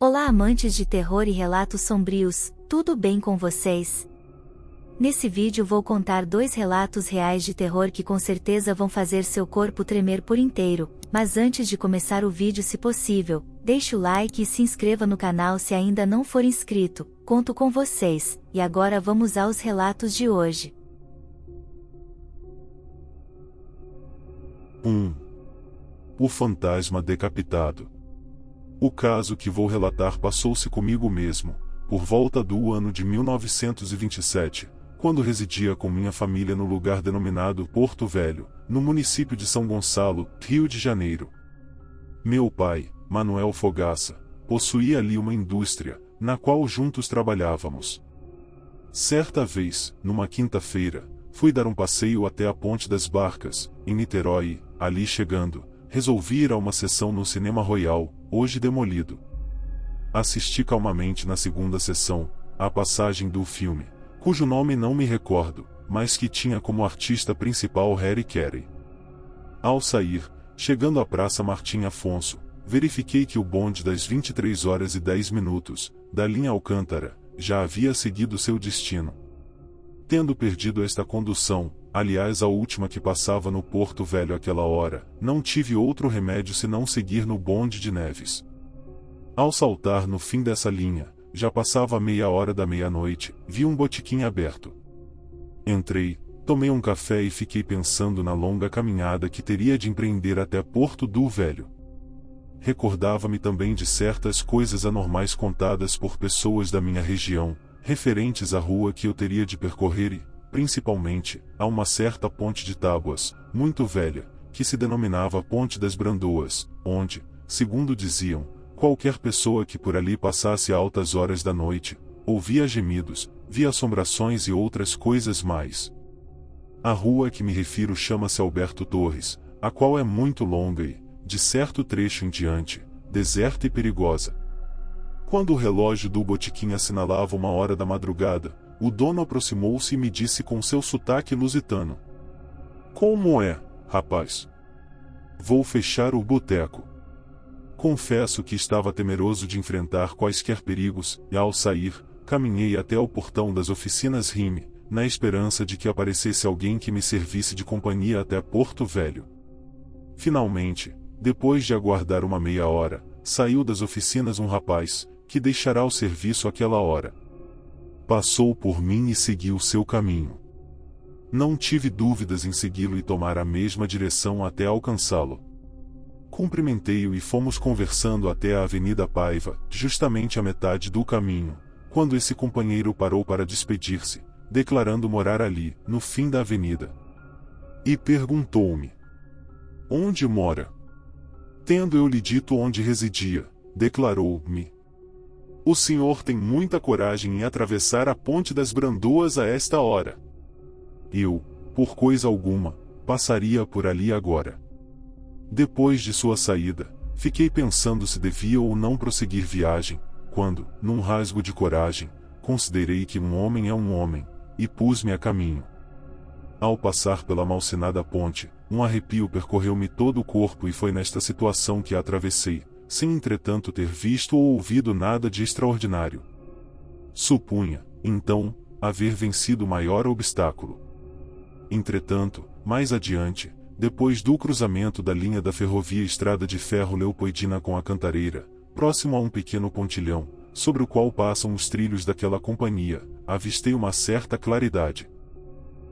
Olá, amantes de terror e relatos sombrios, tudo bem com vocês? Nesse vídeo vou contar 2 relatos reais de terror que com certeza vão fazer seu corpo tremer por inteiro, mas antes de começar o vídeo, se possível, deixe o like e se inscreva no canal se ainda não for inscrito. Conto com vocês, e agora vamos aos relatos de hoje. 1. O fantasma decapitado. O caso que vou relatar passou-se comigo mesmo, por volta do ano de 1927, quando residia com minha família no lugar denominado Porto Velho, no município de São Gonçalo, Rio de Janeiro. Meu pai, Manuel Fogaça, possuía ali uma indústria, na qual juntos trabalhávamos. Certa vez, numa quinta-feira, fui dar um passeio até a Ponte das Barcas, em Niterói e, ali chegando, resolvi ir a uma sessão no Cinema Royal, hoje demolido. Assisti calmamente na segunda sessão, à passagem do filme, cujo nome não me recordo, mas que tinha como artista principal Harry Carey. Ao sair, chegando à Praça Martim Afonso, verifiquei que o bonde das 23h10, da linha Alcântara, já havia seguido seu destino. Tendo perdido esta condução, aliás a última que passava no Porto Velho àquela hora, não tive outro remédio senão seguir no bonde de Neves. Ao saltar no fim dessa linha, já passava meia hora da meia-noite, vi um botequim aberto. Entrei, tomei um café e fiquei pensando na longa caminhada que teria de empreender até Porto do Velho. Recordava-me também de certas coisas anormais contadas por pessoas da minha região, referentes à rua que eu teria de percorrer e, principalmente, a uma certa ponte de tábuas, muito velha, que se denominava Ponte das Brandoas, onde, segundo diziam, qualquer pessoa que por ali passasse a altas horas da noite, ouvia gemidos, via assombrações e outras coisas mais. A rua a que me refiro chama-se Alberto Torres, a qual é muito longa e, de certo trecho em diante, deserta e perigosa. Quando o relógio do botequim assinalava 1h da madrugada, o dono aproximou-se e me disse com seu sotaque lusitano: "Como é, rapaz? Vou fechar o boteco." Confesso que estava temeroso de enfrentar quaisquer perigos, e ao sair, caminhei até ao portão das oficinas Rime, na esperança de que aparecesse alguém que me servisse de companhia até Porto Velho. Finalmente, depois de aguardar uma meia hora, saiu das oficinas um rapaz, que deixará o serviço àquela hora. Passou por mim e seguiu seu caminho. Não tive dúvidas em segui-lo e tomar a mesma direção até alcançá-lo. Cumprimentei-o e fomos conversando até a Avenida Paiva, justamente à metade do caminho, quando esse companheiro parou para despedir-se, declarando morar ali, no fim da avenida. E perguntou-me: "Onde mora?" Tendo eu lhe dito onde residia, declarou-me: "O senhor tem muita coragem em atravessar a Ponte das Brandoas a esta hora." Eu, por coisa alguma, passaria por ali agora. Depois de sua saída, fiquei pensando se devia ou não prosseguir viagem, quando, num rasgo de coragem, considerei que um homem é um homem, e pus-me a caminho. Ao passar pela malsinada ponte, um arrepio percorreu-me todo o corpo e foi nesta situação que a atravessei, sem entretanto ter visto ou ouvido nada de extraordinário. Supunha, então, haver vencido o maior obstáculo. Entretanto, mais adiante, depois do cruzamento da linha da ferrovia Estrada de Ferro Leopoldina com a Cantareira, próximo a um pequeno pontilhão, sobre o qual passam os trilhos daquela companhia, avistei uma certa claridade.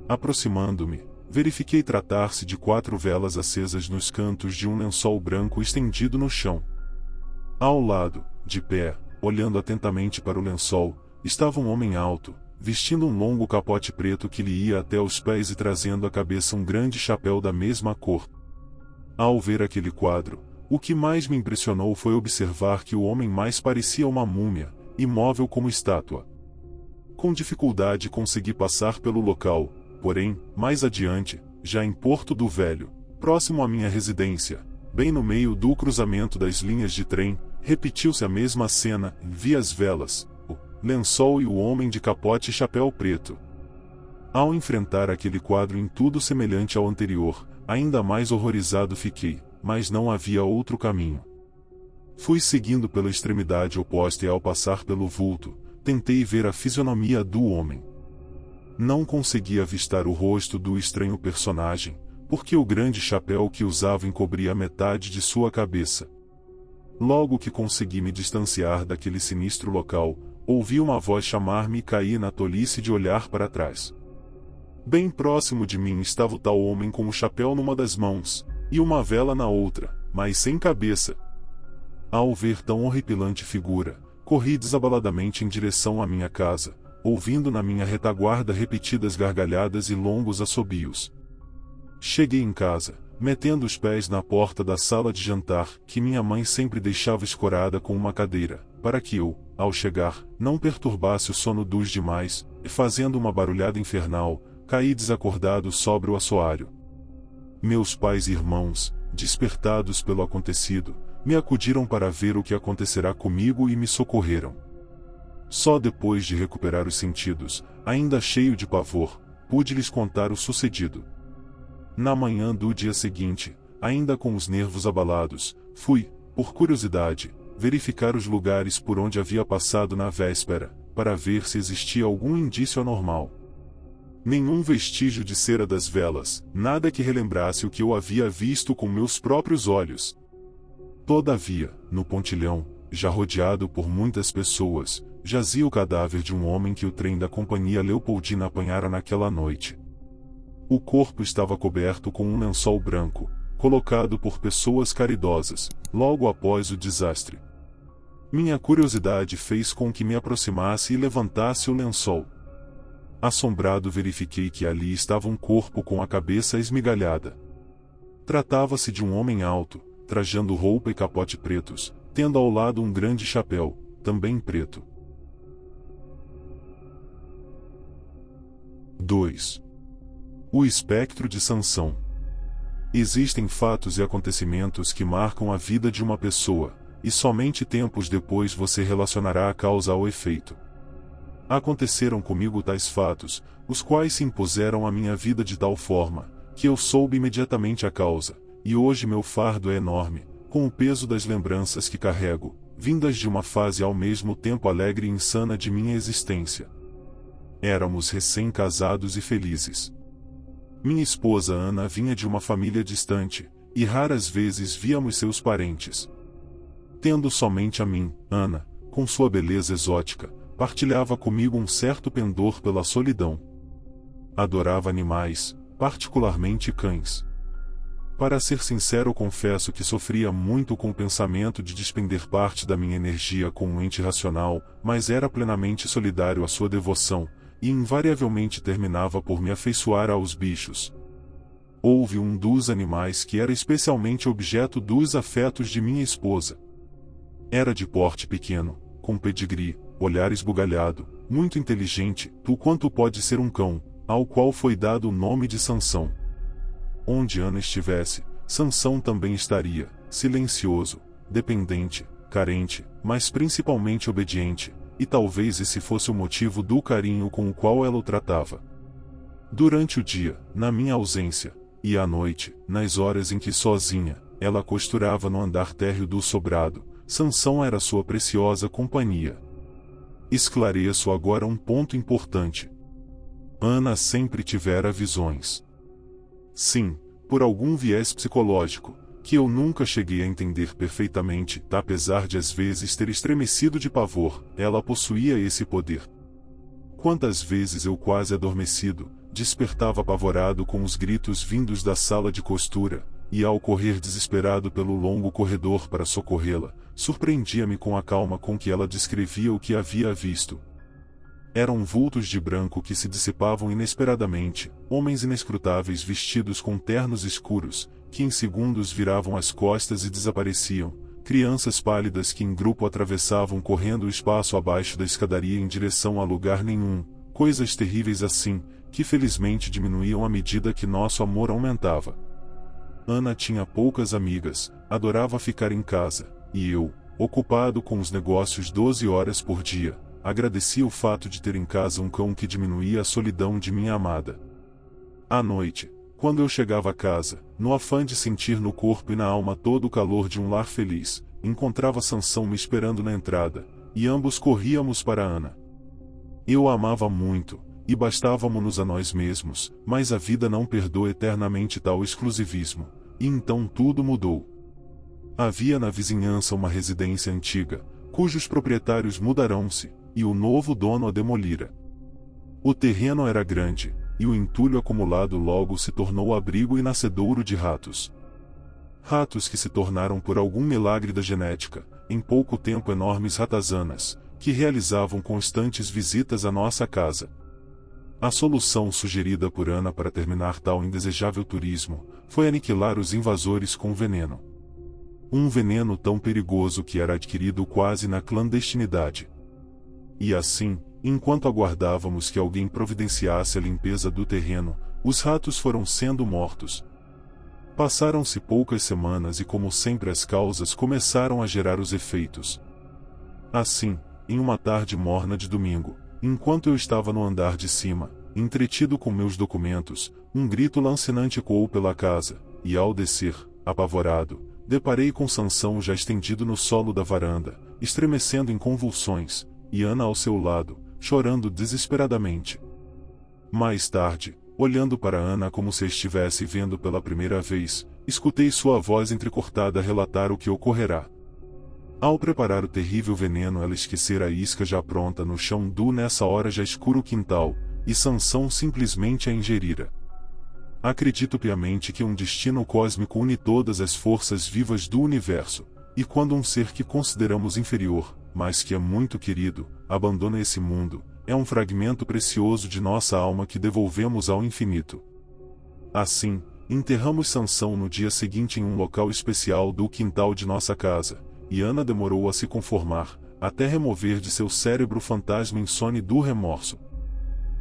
Aproximando-me, verifiquei tratar-se de 4 velas acesas nos cantos de um lençol branco estendido no chão. Ao lado, de pé, olhando atentamente para o lençol, estava um homem alto, vestindo um longo capote preto que lhe ia até os pés e trazendo à cabeça um grande chapéu da mesma cor. Ao ver aquele quadro, o que mais me impressionou foi observar que o homem mais parecia uma múmia, imóvel como estátua. Com dificuldade consegui passar pelo local, porém, mais adiante, já em Porto do Velho, próximo à minha residência, bem no meio do cruzamento das linhas de trem, repetiu-se a mesma cena, vi as velas, o lençol e o homem de capote e chapéu preto. Ao enfrentar aquele quadro em tudo semelhante ao anterior, ainda mais horrorizado fiquei, mas não havia outro caminho. Fui seguindo pela extremidade oposta e ao passar pelo vulto, tentei ver a fisionomia do homem. Não consegui avistar o rosto do estranho personagem, porque o grande chapéu que usava encobria metade de sua cabeça. Logo que consegui me distanciar daquele sinistro local, ouvi uma voz chamar-me e caí na tolice de olhar para trás. Bem próximo de mim estava o tal homem com o chapéu numa das mãos, e uma vela na outra, mas sem cabeça. Ao ver tão horripilante figura, corri desabaladamente em direção à minha casa, ouvindo na minha retaguarda repetidas gargalhadas e longos assobios. Cheguei em casa, metendo os pés na porta da sala de jantar, que minha mãe sempre deixava escorada com uma cadeira, para que eu, ao chegar, não perturbasse o sono dos demais, e fazendo uma barulhada infernal, caí desacordado sobre o assoalho. Meus pais e irmãos, despertados pelo acontecido, me acudiram para ver o que acontecerá comigo e me socorreram. Só depois de recuperar os sentidos, ainda cheio de pavor, pude lhes contar o sucedido. Na manhã do dia seguinte, ainda com os nervos abalados, fui, por curiosidade, verificar os lugares por onde havia passado na véspera, para ver se existia algum indício anormal. Nenhum vestígio de cera das velas, nada que relembrasse o que eu havia visto com meus próprios olhos. Todavia, no pontilhão, já rodeado por muitas pessoas, jazia o cadáver de um homem que o trem da Companhia Leopoldina apanhara naquela noite. O corpo estava coberto com um lençol branco, colocado por pessoas caridosas, logo após o desastre. Minha curiosidade fez com que me aproximasse e levantasse o lençol. Assombrado, verifiquei que ali estava um corpo com a cabeça esmigalhada. Tratava-se de um homem alto, trajando roupa e capote pretos, tendo ao lado um grande chapéu, também preto. 2. O espectro de Sansão. Existem fatos e acontecimentos que marcam a vida de uma pessoa, e somente tempos depois você relacionará a causa ao efeito. Aconteceram comigo tais fatos, os quais se impuseram à minha vida de tal forma, que eu soube imediatamente a causa, e hoje meu fardo é enorme, com o peso das lembranças que carrego, vindas de uma fase ao mesmo tempo alegre e insana de minha existência. Éramos recém-casados e felizes. Minha esposa Ana vinha de uma família distante, e raras vezes víamos seus parentes. Tendo somente a mim, Ana, com sua beleza exótica, partilhava comigo um certo pendor pela solidão. Adorava animais, particularmente cães. Para ser sincero, confesso que sofria muito com o pensamento de despender parte da minha energia com um ente racional, mas era plenamente solidário à sua devoção, e invariavelmente terminava por me afeiçoar aos bichos. Houve um dos animais que era especialmente objeto dos afetos de minha esposa. Era de porte pequeno, com pedigree, olhar esbugalhado, muito inteligente, tu quanto pode ser um cão, ao qual foi dado o nome de Sansão. Onde Ana estivesse, Sansão também estaria, silencioso, dependente, carente, mas principalmente obediente, e talvez esse fosse o motivo do carinho com o qual ela o tratava. Durante o dia, na minha ausência, e à noite, nas horas em que sozinha, ela costurava no andar térreo do sobrado, Sansão era sua preciosa companhia. Esclareço agora um ponto importante. Ana sempre tivera visões. Sim, por algum viés psicológico, que eu nunca cheguei a entender perfeitamente, apesar de às vezes ter estremecido de pavor, ela possuía esse poder. Quantas vezes eu, quase adormecido, despertava apavorado com os gritos vindos da sala de costura, e ao correr desesperado pelo longo corredor para socorrê-la, surpreendia-me com a calma com que ela descrevia o que havia visto. Eram vultos de branco que se dissipavam inesperadamente, homens inescrutáveis vestidos com ternos escuros, que em segundos viravam as costas e desapareciam, crianças pálidas que em grupo atravessavam correndo o espaço abaixo da escadaria em direção a lugar nenhum, coisas terríveis assim, que felizmente diminuíam à medida que nosso amor aumentava. Ana tinha poucas amigas, adorava ficar em casa, e eu, ocupado com os negócios 12 horas por dia, agradecia o fato de ter em casa um cão que diminuía a solidão de minha amada. À noite, quando eu chegava a casa, no afã de sentir no corpo e na alma todo o calor de um lar feliz, encontrava Sansão me esperando na entrada, e ambos corríamos para Ana. Eu a amava muito, e bastávamos-nos a nós mesmos, mas a vida não perdoa eternamente tal exclusivismo, e então tudo mudou. Havia na vizinhança uma residência antiga, cujos proprietários mudaram-se, e o novo dono a demolira. O terreno era grande, e o entulho acumulado logo se tornou abrigo e nascedouro de ratos. Ratos que se tornaram por algum milagre da genética, em pouco tempo enormes ratazanas, que realizavam constantes visitas à nossa casa. A solução sugerida por Ana para terminar tal indesejável turismo, foi aniquilar os invasores com veneno. Um veneno tão perigoso que era adquirido quase na clandestinidade. E assim, enquanto aguardávamos que alguém providenciasse a limpeza do terreno, os ratos foram sendo mortos. Passaram-se poucas semanas e como sempre as causas começaram a gerar os efeitos. Assim, em uma tarde morna de domingo, enquanto eu estava no andar de cima, entretido com meus documentos, um grito lancinante ecoou pela casa, e ao descer, apavorado, deparei com Sansão já estendido no solo da varanda, estremecendo em convulsões, e Ana ao seu lado, chorando desesperadamente. Mais tarde, olhando para Ana como se a estivesse vendo pela primeira vez, escutei sua voz entrecortada relatar o que ocorrerá. Ao preparar o terrível veneno, ela esquecera a isca já pronta no chão do nessa hora já escuro quintal, e Sansão simplesmente a ingerira. Acredito piamente que um destino cósmico une todas as forças vivas do universo, e quando um ser que consideramos inferior, mas que é muito querido, abandona esse mundo, é um fragmento precioso de nossa alma que devolvemos ao infinito. Assim, enterramos Sansão no dia seguinte em um local especial do quintal de nossa casa, e Ana demorou a se conformar, até remover de seu cérebro o fantasma insone do remorso.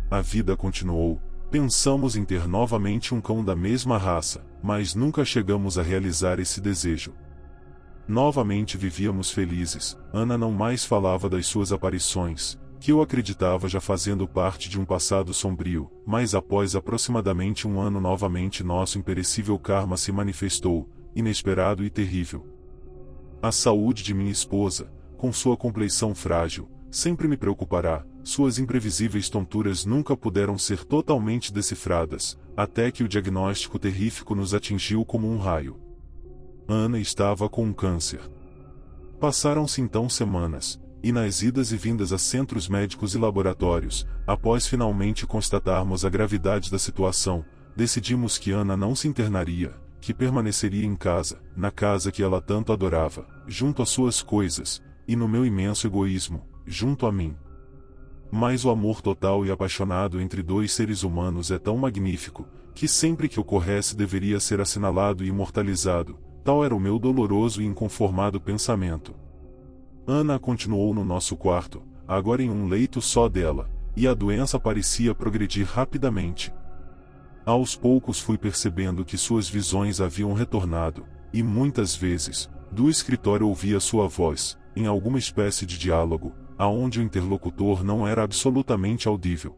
A vida continuou. Pensamos em ter novamente um cão da mesma raça, mas nunca chegamos a realizar esse desejo. Novamente vivíamos felizes. Ana não mais falava das suas aparições, que eu acreditava já fazendo parte de um passado sombrio, mas após aproximadamente um ano novamente nosso imperecível karma se manifestou, inesperado e terrível. A saúde de minha esposa, com sua compleição frágil, sempre me preocupará. Suas imprevisíveis tonturas nunca puderam ser totalmente decifradas, até que o diagnóstico terrífico nos atingiu como um raio. Ana estava com um câncer. Passaram-se então semanas, e nas idas e vindas a centros médicos e laboratórios, após finalmente constatarmos a gravidade da situação, decidimos que Ana não se internaria, que permaneceria em casa, na casa que ela tanto adorava, junto às suas coisas, e no meu imenso egoísmo, junto a mim. Mas o amor total e apaixonado entre dois seres humanos é tão magnífico, que sempre que ocorresse deveria ser assinalado e imortalizado, tal era o meu doloroso e inconformado pensamento. Ana continuou no nosso quarto, agora em um leito só dela, e a doença parecia progredir rapidamente. Aos poucos fui percebendo que suas visões haviam retornado, e muitas vezes, do escritório ouvia sua voz, em alguma espécie de diálogo, aonde o interlocutor não era absolutamente audível.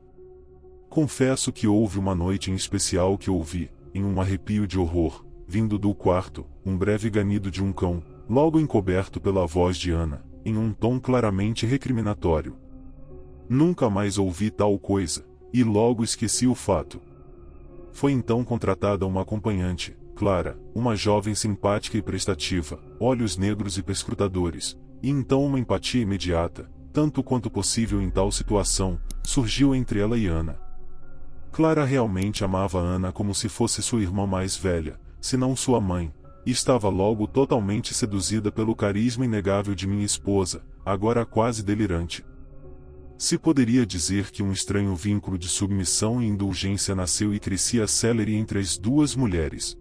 Confesso que houve uma noite em especial que ouvi, em um arrepio de horror, vindo do quarto, um breve ganido de um cão, logo encoberto pela voz de Ana, em um tom claramente recriminatório. Nunca mais ouvi tal coisa, e logo esqueci o fato. Foi então contratada uma acompanhante, Clara, uma jovem simpática e prestativa, olhos negros e perscrutadores, e então uma empatia imediata, tanto quanto possível em tal situação, surgiu entre ela e Ana. Clara realmente amava Ana como se fosse sua irmã mais velha, se não sua mãe, e estava logo totalmente seduzida pelo carisma inegável de minha esposa, agora quase delirante. Se poderia dizer que um estranho vínculo de submissão e indulgência nasceu e crescia célere entre as duas mulheres.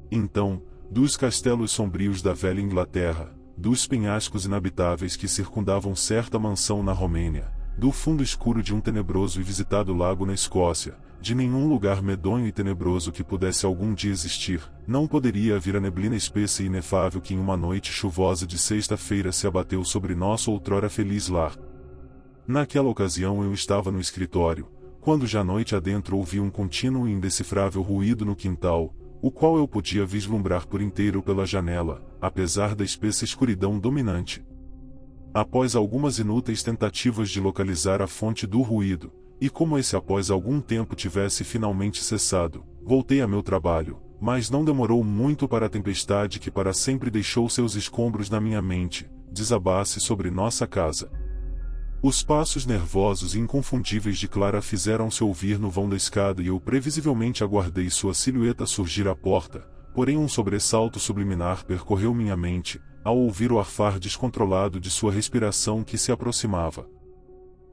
Então, dos castelos sombrios da velha Inglaterra, dos penhascos inabitáveis que circundavam certa mansão na Romênia, do fundo escuro de um tenebroso e visitado lago na Escócia, de nenhum lugar medonho e tenebroso que pudesse algum dia existir, não poderia vir a neblina espessa e inefável que em uma noite chuvosa de sexta-feira se abateu sobre nosso outrora feliz lar. Naquela ocasião eu estava no escritório, quando já noite adentro ouvi um contínuo e indecifrável ruído no quintal, o qual eu podia vislumbrar por inteiro pela janela, apesar da espessa escuridão dominante. Após algumas inúteis tentativas de localizar a fonte do ruído, e como esse após algum tempo tivesse finalmente cessado, voltei a meu trabalho, mas não demorou muito para a tempestade que para sempre deixou seus escombros na minha mente, desabasse sobre nossa casa. Os passos nervosos e inconfundíveis de Clara fizeram-se ouvir no vão da escada e eu previsivelmente aguardei sua silhueta surgir à porta, porém um sobressalto subliminar percorreu minha mente, ao ouvir o arfar descontrolado de sua respiração que se aproximava.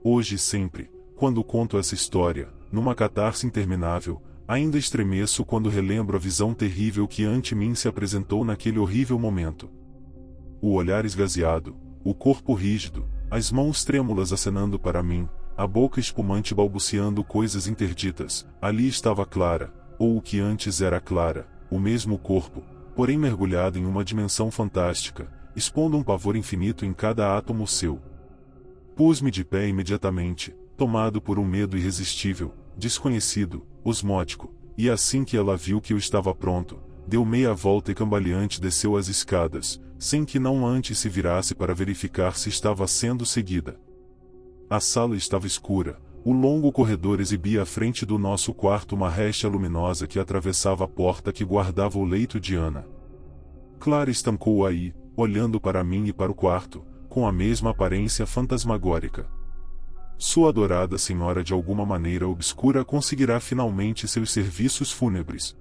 Hoje e sempre, quando conto essa história, numa catarse interminável, ainda estremeço quando relembro a visão terrível que ante mim se apresentou naquele horrível momento. O olhar esgazeado, o corpo rígido, as mãos trêmulas acenando para mim, a boca espumante balbuciando coisas interditas, ali estava Clara, ou o que antes era Clara, o mesmo corpo, porém mergulhado em uma dimensão fantástica, expondo um pavor infinito em cada átomo seu. Pus-me de pé imediatamente, tomado por um medo irresistível, desconhecido, osmótico, e assim que ela viu que eu estava pronto, deu meia volta e cambaleante desceu as escadas, sem que não antes se virasse para verificar se estava sendo seguida. A sala estava escura, o longo corredor exibia à frente do nosso quarto uma réstia luminosa que atravessava a porta que guardava o leito de Ana. Clara estancou aí, olhando para mim e para o quarto, com a mesma aparência fantasmagórica. Sua adorada senhora de alguma maneira obscura conseguirá finalmente seus serviços fúnebres.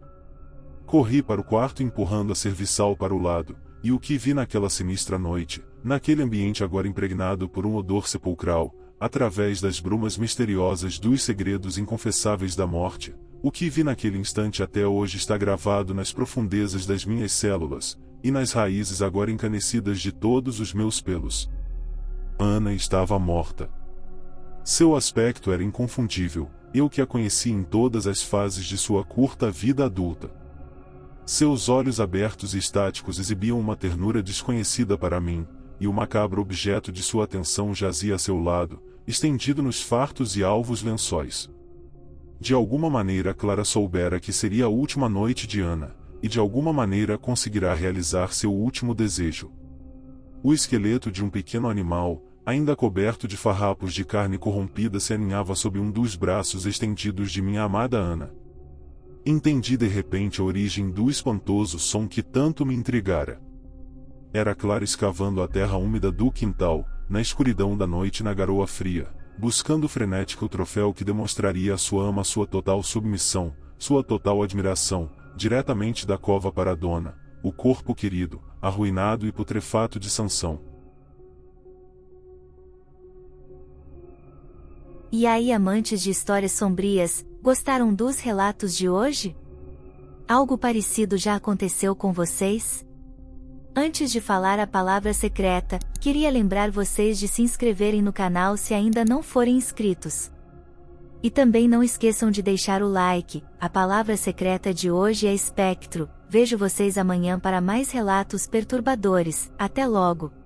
Corri para o quarto empurrando a serviçal para o lado, e o que vi naquela sinistra noite, naquele ambiente agora impregnado por um odor sepulcral, através das brumas misteriosas dos segredos inconfessáveis da morte, o que vi naquele instante até hoje está gravado nas profundezas das minhas células, e nas raízes agora encanecidas de todos os meus pelos. Ana estava morta. Seu aspecto era inconfundível, eu que a conheci em todas as fases de sua curta vida adulta. Seus olhos abertos e estáticos exibiam uma ternura desconhecida para mim, e o macabro objeto de sua atenção jazia a seu lado, estendido nos fartos e alvos lençóis. De alguma maneira Clara soubera que seria a última noite de Ana, e de alguma maneira conseguirá realizar seu último desejo. O esqueleto de um pequeno animal, ainda coberto de farrapos de carne corrompida, se aninhava sob um dos braços estendidos de minha amada Ana. Entendi de repente a origem do espantoso som que tanto me intrigara. Era Clara escavando a terra úmida do quintal, na escuridão da noite e na garoa fria, buscando frenética o troféu que demonstraria a sua ama sua total submissão, sua total admiração, diretamente da cova para a dona, o corpo querido, arruinado e putrefato de Sansão. E aí, amantes de histórias sombrias, gostaram dos relatos de hoje? Algo parecido já aconteceu com vocês? Antes de falar a palavra secreta, queria lembrar vocês de se inscreverem no canal se ainda não forem inscritos. E também não esqueçam de deixar o like. A palavra secreta de hoje é espectro. Vejo vocês amanhã para mais relatos perturbadores. Até logo!